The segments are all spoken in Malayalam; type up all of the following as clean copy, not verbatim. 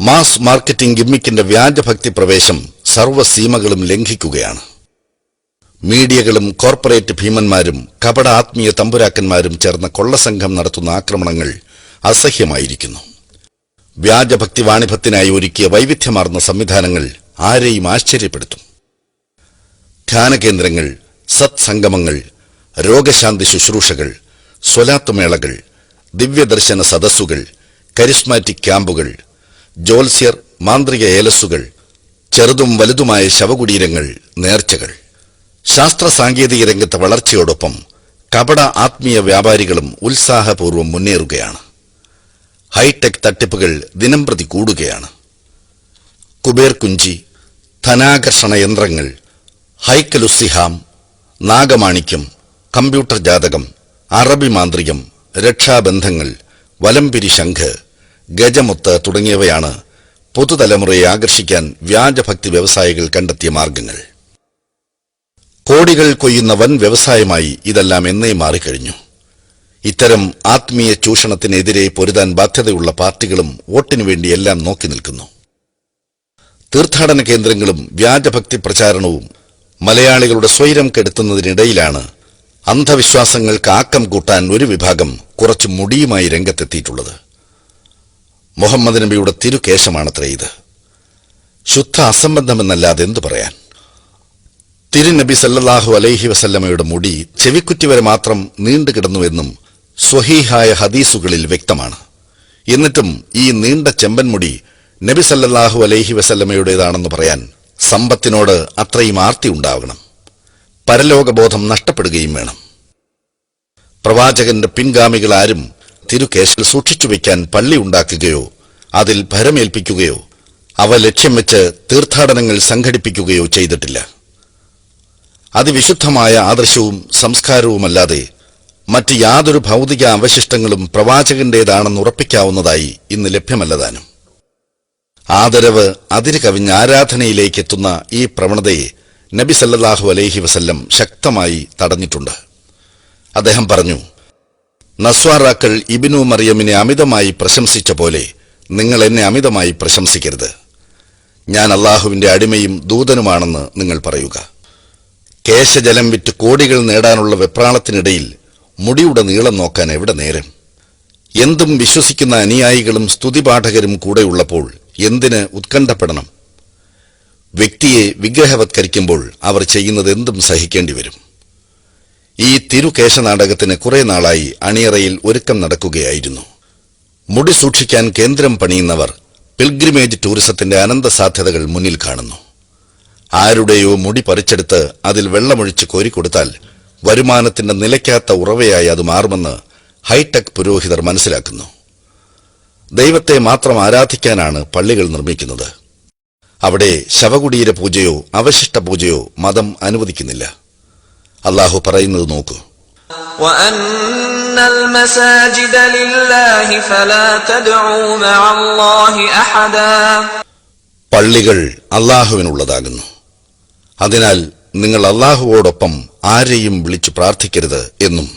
മാസ് മാർക്കറ്റിംഗ് ഗിമ്മിക്കിന്റെ വ്യാജഭക്തി പ്രവേശം സർവ്വസീമകളും ലംഘിക്കുകയാണ്. മീഡിയകളും കോർപ്പറേറ്റ് ഭീമന്മാരും കപട ആത്മീയ തമ്പുരാക്കന്മാരും ചേർന്ന കൊള്ളസംഘം നടത്തുന്ന ആക്രമണങ്ങൾ അസഹ്യമായിരിക്കുന്നു. വ്യാജഭക്തി വാണിഭത്തിനായി ഒരുക്കിയ വൈവിധ്യമാർന്ന സംവിധാനങ്ങൾ ആരെയും ആശ്ചര്യപ്പെടുത്തും. ധ്യാനകേന്ദ്രങ്ങൾ, സത്സംഗമങ്ങൾ, രോഗശാന്തി ശുശ്രൂഷകൾ, സ്വലാത്തുമേളകൾ, ദിവ്യദർശന സദസ്സുകൾ, കരിസ്മാറ്റിക് ക്യാമ്പുകൾ, ജ്യോത്സ്യർ, മാന്ത്രിക ഏലസ്സുകൾ, ചെറുതും വലുതുമായ ശവകുടീരങ്ങൾ, നേർച്ചകൾ. ശാസ്ത്ര സാങ്കേതിക രംഗത്തെ വളർച്ചയോടൊപ്പം കപട ആത്മീയ വ്യാപാരികളും ഉത്സാഹപൂർവ്വം മുന്നേറുകയാണ്. ഹൈടെക് തട്ടിപ്പുകൾ ദിനംപ്രതി കൂടുകയാണ്. കുബേർ കുഞ്ചി, ധനാകർഷണ യന്ത്രങ്ങൾ, ഹൈക്കലുസിഹാം, നാഗമാണിക്യം, കമ്പ്യൂട്ടർ ജാതകം, അറബി മാന്ത്രികം, രക്ഷാബന്ധങ്ങൾ, വലംപിരി ശംഖ്, ഗജമുത്ത് തുടങ്ങിയവയാണ് പുതുതലമുറയെ ആകർഷിക്കാൻ വ്യാജഭക്തി വ്യവസായികൾ കണ്ടെത്തിയ മാർഗങ്ങൾ. കോടികൾ കൊയ്യുന്ന വൻ വ്യവസായമായി ഇതെല്ലാം എന്നേ മാറിക്കഴിഞ്ഞു. ഇത്തരം ആത്മീയ ചൂഷണത്തിനെതിരെ പൊരുതാൻ ബാധ്യതയുള്ള പാർട്ടികളും വോട്ടിനു വേണ്ടി എല്ലാം നോക്കി നിൽക്കുന്നു. തീർത്ഥാടന കേന്ദ്രങ്ങളും വ്യാജഭക്തി പ്രചാരണവും മലയാളികളുടെ സ്വൈരം കെടുത്തുന്നതിനിടയിലാണ് അന്ധവിശ്വാസങ്ങൾക്ക് ആക്കം കൂട്ടാൻ ഒരു വിഭാഗം കുറച്ച് മുടിയുമായി രംഗത്തെത്തിയിട്ടുള്ളത്. മുഹമ്മദ് നബിയുടെ തിരുകേശമാണത്രേ ഇത്. ശുദ്ധ അസംബന്ധമെന്നല്ലാതെ എന്തു പറയാൻ. തിരുനബി സല്ലല്ലാഹു അലൈഹി വസല്ലമയുടെ മുടി ചെവിക്കുറ്റി വരെ മാത്രം നീണ്ടുകിടന്നുവെന്നും സ്വഹീഹായ ഹദീസുകളിൽ വ്യക്തമാണ്. എന്നിട്ടും ഈ നീണ്ട ചെമ്പൻമുടി നബി സല്ലല്ലാഹു അലൈഹി വസല്ലമയുടേതാണെന്ന് പറയാൻ സമ്പത്തിനോട് അത്രയും ആർത്തി ഉണ്ടാകണം. പരലോകബോധം നഷ്ടപ്പെടുകയും വേണം. പ്രവാചകന്റെ പിൻഗാമികളാരും തിരുകേശൽ സൂക്ഷിച്ചു വയ്ക്കാൻ പള്ളി ഉണ്ടാക്കുകയോ അതിൽ ഭരമേൽപ്പിക്കുകയോ അവ ലക്ഷ്യം വെച്ച് തീർത്ഥാടനങ്ങൾ സംഘടിപ്പിക്കുകയോ ചെയ്തിട്ടില്ല. അതിവിശുദ്ധമായ ആദർശവും സംസ്കാരവുമല്ലാതെ മറ്റ് യാതൊരു ഭൗതിക അവശിഷ്ടങ്ങളും പ്രവാചകന്റേതാണെന്ന് ഉറപ്പിക്കാവുന്നതായി ഇന്ന് ലഭ്യമല്ലതാനും. ആദരവ് അതിര് കവിഞ്ഞ ആരാധനയിലേക്ക് എത്തുന്ന ഈ പ്രവണതയെ നബി സല്ലല്ലാഹു അലൈഹി വസല്ലം ശക്തമായി തടഞ്ഞിട്ടുണ്ട്. അദ്ദേഹം പറഞ്ഞു, നസ്വാറാക്കൾ ഇബ്നു മറിയമിനെ അമിതമായി പ്രശംസിച്ച പോലെ നിങ്ങൾ എന്നെ അമിതമായി പ്രശംസിക്കരുത്. ഞാൻ അള്ളാഹുവിന്റെ അടിമയും ദൂതനുമാണെന്ന് നിങ്ങൾ പറയുക. കേശജലം വിറ്റ് കോടികൾ നേടാനുള്ള വെപ്രാളത്തിനിടയിൽ മുടിയുടെ നീളം നോക്കാൻ എവിടെ നേരം? എന്തും വിശ്വസിക്കുന്ന അനുയായികളും സ്തുതിപാഠകരും കൂടെയുള്ളപ്പോൾ എന്തിന് ഉത്കണ്ഠപ്പെടണം? വ്യക്തിയെ വിഗ്രഹവത്കരിക്കുമ്പോൾ അവർ ചെയ്യുന്നത് എന്തും സഹിക്കേണ്ടി വരും. ഈ തിരുകേശനാടകത്തിന് കുറെ നാളായി അണിയറയിൽ ഒരുക്കം നടക്കുകയായിരുന്നു. മുടി സൂക്ഷിക്കാൻ കേന്ദ്രം പണിയുന്നവർ പിൽഗ്രിമേജ് ടൂറിസത്തിന്റെ അനന്ത സാധ്യതകൾ മുന്നിൽ കാണുന്നു. ആരുടെയോ മുടി പറിച്ചെടുത്ത് അതിൽ വെള്ളമൊഴിച്ച് കോരിക്കൊടുത്താൽ വരുമാനത്തിന്റെ നിലയ്ക്കാത്ത ഉറവയായി അത് മാറുമെന്ന് ഹൈടെക് പുരോഹിതർ മനസ്സിലാക്കുന്നു. ദൈവത്തെ മാത്രം ആരാധിക്കാനാണ് പള്ളികൾ നിർമ്മിക്കുന്നത്. അവിടെ ശവകുടീര പൂജയോ അവശിഷ്ട പൂജയോ മതം അനുവദിക്കുന്നില്ല. അല്ലാഹു പറയുന്നത് നോക്കൂ, പള്ളികൾ അല്ലാഹുവിനുള്ളതാകുന്നു. അതിനാൽ നിങ്ങൾ അല്ലാഹുവോടൊപ്പം ആരെയും വിളിച്ചു പ്രാർത്ഥിക്കരുത് എന്നും.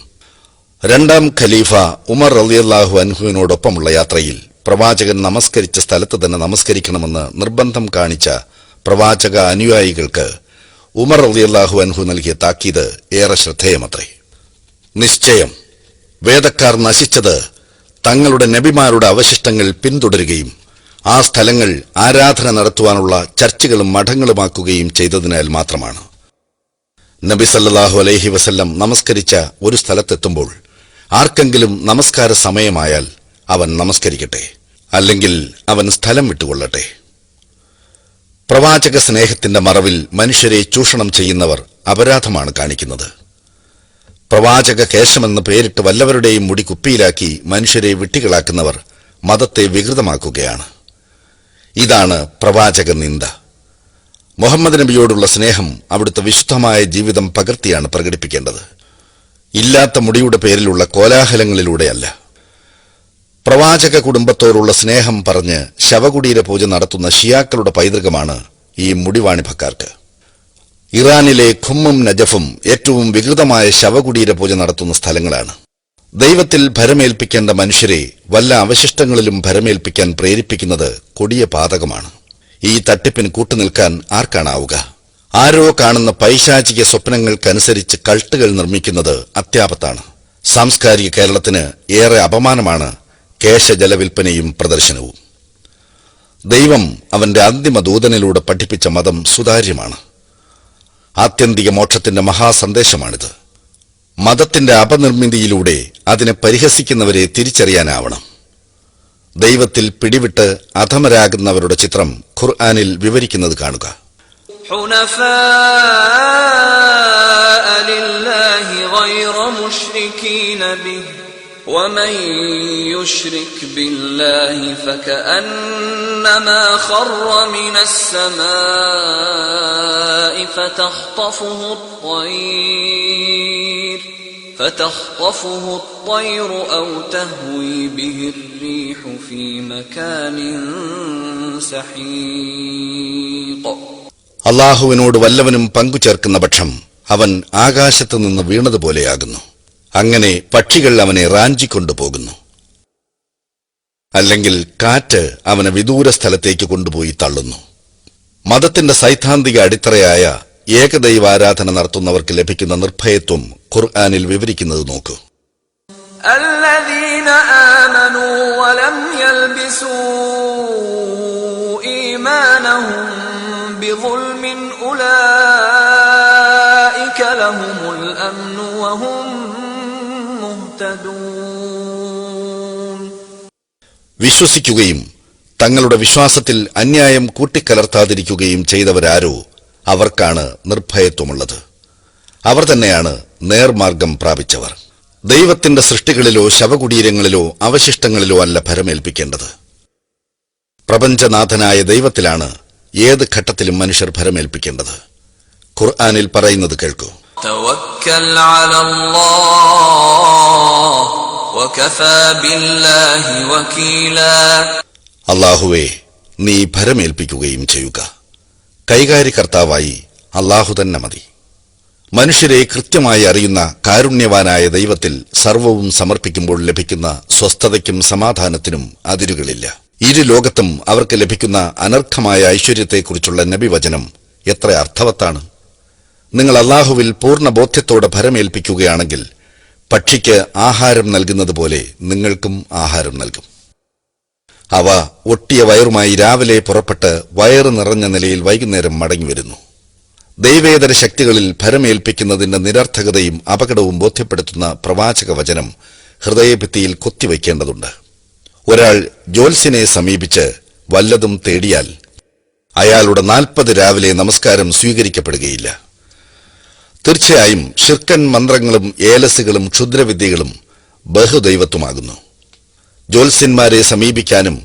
രണ്ടാം ഖലീഫ ഉമർ റളിയല്ലാഹു അൻഹുവിനോടൊപ്പമുള്ള യാത്രയിൽ പ്രവാചകൻ നമസ്കരിച്ച സ്ഥലത്ത് തന്നെ നമസ്കരിക്കണമെന്ന് നിർബന്ധം കാണിച്ച പ്രവാചക അനുയായികൾക്ക് ഉമർ റളിയല്ലാഹു അൻഹു നൽകിയ താക്കീത് ഏറെ ശ്രദ്ധേയമത്രേ. നിശ്ചയം വേദക്കാർ നശിച്ചത് തങ്ങളുടെ നബിമാരുടെ അവശിഷ്ടങ്ങൾ പിന്തുടരുകയും ആ സ്ഥലങ്ങൾ ആരാധന നടത്തുവാനുള്ള ചർച്ചുകളും മഠങ്ങളുമാക്കുകയും ചെയ്തതിനാൽ മാത്രമാണ്. നബി സല്ലല്ലാഹു അലൈഹി വസല്ലം നമസ്കരിച്ച ഒരു സ്ഥലത്തെത്തുമ്പോൾ ആർക്കെങ്കിലും നമസ്കാര സമയമായാൽ അവൻ നമസ്കരിക്കട്ടെ, അല്ലെങ്കിൽ അവൻ സ്ഥലം വിട്ടുകൊള്ളട്ടെ. പ്രവാചക സ്നേഹത്തിന്റെ മറവിൽ മനുഷ്യരെ ചൂഷണം ചെയ്യുന്നവർ അപരാധമാണ് കാണിക്കുന്നത്. പ്രവാചക കേശമെന്ന് പേരിട്ട് വല്ലവരുടെയും മുടി കുപ്പിയിലാക്കി മനുഷ്യരെ വിട്ടികളാക്കുന്നവർ മതത്തെ വികൃതമാക്കുകയാണ്. ഇതാണ് പ്രവാചക നിന്ദ. മുഹമ്മദ് നബിയോടുള്ള സ്നേഹം അവിടുത്തെ വിശുദ്ധമായ ജീവിതം പകർത്തിയാണ് പ്രകടിപ്പിക്കേണ്ടത്, ഇല്ലാത്ത മുടിയുടെ പേരിലുള്ള കോലാഹലങ്ങളിലൂടെയല്ല. പ്രവാചക കുടുംബത്തോടുള്ള സ്നേഹം പറഞ്ഞ് ശവകുടീര പൂജ നടത്തുന്ന ഷിയാക്കളുടെ പൈതൃകമാണ് ഈ മുടിവാണിഭക്കാർക്ക്. ഇറാനിലെ ഖുമ്മും നജഫും ഏറ്റവും വികൃതമായ ശവകുടീര പൂജ നടത്തുന്ന സ്ഥലങ്ങളാണ്. ദൈവത്തിൽ ഭരമേൽപ്പിക്കേണ്ട മനുഷ്യരെ വല്ല അവശിഷ്ടങ്ങളിലും ഭരമേൽപ്പിക്കാൻ പ്രേരിപ്പിക്കുന്നത് കൊടിയ പാതകമാണ്. ഈ തട്ടിപ്പിന് കൂട്ടുനിൽക്കാൻ ആർക്കാണാവുക? ആരോ കാണുന്ന പൈശാചിക സ്വപ്നങ്ങൾക്കനുസരിച്ച് കൾട്ടുകൾ നിർമ്മിക്കുന്നത് അത്യാപത്താണ്. സാംസ്കാരിക കേരളത്തിന് ഏറെ അപമാനമാണ് കേശജലവിൽപ്പനയും പ്രദർശനവും. ദൈവം അവന്റെ അന്തിമ ദൂതനിലൂടെ പഠിപ്പിച്ച മതം സുതാര്യമാണ്. ആത്യന്തിക മോക്ഷത്തിന്റെ മഹാസന്ദേശമാണിത്. മതത്തിന്റെ അപനിർമ്മിതിയിലൂടെ അതിനെ പരിഹസിക്കുന്നവരെ തിരിച്ചറിയാനാവണം. ദൈവത്തിൽ പിടിവിട്ട് അധമരാകുന്നവരുടെ ചിത്രം ഖുർആനിൽ വിവരിക്കുന്നത് കാണുക. حنفاء لله غير مشركين به ومن يشرك بالله فكأنما خر من السماء فتخطفه الطير أو تهوي به الريح في مكان سحيق. അള്ളാഹുവിനോട് വല്ലവനും പങ്കുചേർക്കുന്ന പക്ഷം അവൻ ആകാശത്തു നിന്ന് വീണതുപോലെയാകുന്നു. അങ്ങനെ പക്ഷികൾ അവനെ റാഞ്ചിക്കൊണ്ടുപോകുന്നു. അല്ലെങ്കിൽ കാറ്റ് അവനെ വിദൂര സ്ഥലത്തേക്ക് കൊണ്ടുപോയി തള്ളുന്നു. മതത്തിന്റെ സൈദ്ധാന്തിക അടിത്തറയായ ഏകദൈവാരാധന നടത്തുന്നവർക്ക് ലഭിക്കുന്ന നിർഭയത്വം ഖുർആനിൽ വിവരിക്കുന്നത് നോക്കൂ. الذين آمنوا ولم يلبسوا إيمانهم بظلم أولئك لهم الأمن وهم مهتدون. വിശ്വസിക്കുകയും തങ്ങളുടെ വിശ്വാസത്തിൽ അന്യായം കൂട്ടിക്കലർത്താതിരിക്കുകയും ചെയ്തവരാരോ അവർക്കാണ് നിർഭയത്വമുള്ളത്. അവർ തന്നെയാണ് നേർമാർഗം പ്രാപിച്ചവർ. ദൈവത്തിന്റെ സൃഷ്ടികളിലോ ശവകുടീരങ്ങളിലോ അവശിഷ്ടങ്ങളിലോ അല്ല ഭരമേൽപ്പിക്കേണ്ടത്. പ്രപഞ്ചനാഥനായ ദൈവത്തിലാണ് ഏത് ഘട്ടത്തിലും മനുഷ്യർ ഭരമേൽപ്പിക്കേണ്ടത്. ഖുർആനിൽ പറയുന്നത് കേൾക്കൂ. തവക്കൽ അലല്ലാഹ് വകഫാ ബില്ലാഹി വകീലാ. അല്ലാഹുവേ, നീ ഭരമേൽപ്പിക്കുകയും ചെയ്യുക. കൈകാര്യകർത്താവായി അല്ലാഹു തന്നെ മതി. മനുഷ്യരെ കൃത്യമായി അറിയുന്ന കാരുണ്യവാനായ ദൈവത്തിൽ സർവവും സമർപ്പിക്കുമ്പോൾ ലഭിക്കുന്ന സ്വസ്ഥതയ്ക്കും സമാധാനത്തിനും അതിരുകളില്ല. ഇരു ലോകത്തും അവർക്ക് ലഭിക്കുന്ന അനർഘമായ ഐശ്വര്യത്തെക്കുറിച്ചുള്ള നബിവചനം എത്ര അർത്ഥവത്താണ്. നിങ്ങൾ അല്ലാഹുവിൽ പൂർണ്ണ ബോധ്യത്തോടെ ഭരമേൽപ്പിക്കുകയാണെങ്കിൽ പക്ഷിക്ക് ആഹാരം നൽകുന്നത് പോലെ നിങ്ങൾക്കും ആഹാരം നൽകും. അവ ഒട്ടിയ വയറുമായി രാവിലെ പുറപ്പെട്ട് വയറ് നിറഞ്ഞ നിലയിൽ വൈകുന്നേരം മടങ്ങിവരുന്നു. ദൈവേതര ശക്തികളിൽ ഭരമേൽപ്പിക്കുന്നതിന്റെ നിരർത്ഥകതയും അപകടവും ബോധ്യപ്പെടുത്തുന്ന പ്രവാചക വചനം ഹൃദയഭിത്തിയിൽ കൊത്തിവയ്ക്കേണ്ടതുണ്ട്. ഒരാൾ ജ്യോത്സ്യനെ സമീപിച്ച് വല്ലതും തേടിയാൽ അയാളുടെ 40 രാവിലെ നമസ്കാരം സ്വീകരിക്കപ്പെടുകയില്ല. തീർച്ചയായും ശിർക്കൻ മന്ത്രങ്ങളും ഏലസുകളും ക്ഷുദ്രവിദ്യകളും ബഹുദൈവത്വമാകുന്നു. ജ്യോത്സ്യന്മാരെ സമീപിക്കാനും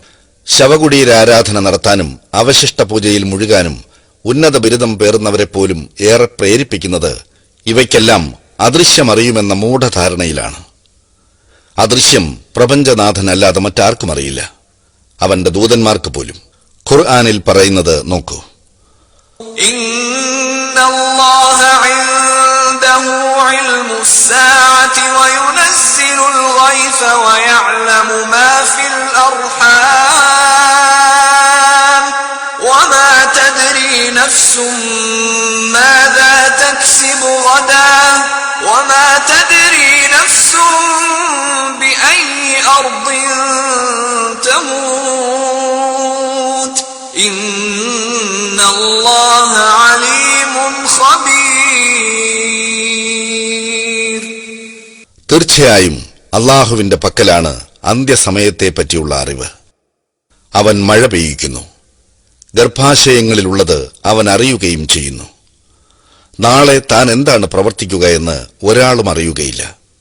ശവകുടീരാരാധന നടത്താനും അവശിഷ്ട പൂജയിൽ മുഴുകാനും ഉന്നത ബിരുദം പേറുന്നവരെപ്പോലും ഏറെ പ്രേരിപ്പിക്കുന്നത് ഇവയ്ക്കെല്ലാം അദൃശ്യമറിയുമെന്ന മൂഢധാരണയിലാണ്. അദൃശ്യം പ്രപഞ്ചനാഥനല്ലാതെ മറ്റാർക്കും അറിയില്ല, അവന്റെ ദൂതന്മാർക്ക് പോലും. ഖുർആനിൽ പറയുന്നത് നോക്കൂ. ഇന്നല്ലാഹ ഇൻദഹു ഇൽമുസ് സാഅതി വയുനസ്സിലുൽ ഗൈസ വയഅലമു മാ ഫിൽ അർഹാം വമാ തദ്രി നഫ്സും മാദാ തക്സിബു ഗദാ വമാ തദ്രി നഫ്സും ബിഅയ്യി അർദിൻ തമൂത് ഇന്നല്ലാഹ അലീമുൻ ഖബീർ. തീർച്ചയായും അല്ലാഹുവിന്റെ പക്കലാണ് അന്ത്യസമയത്തെ പറ്റിയുള്ള അറിവ്. അവൻ മഴ പെയ്യിക്കുന്നു, ഗർഭാശയങ്ങളിലുള്ളത് അവൻ അറിയുകയും ചെയ്യുന്നു. നാളെ താൻ എന്താണ് പ്രവർത്തിക്കുക എന്ന് ഒരാളും അറിയുകയില്ല.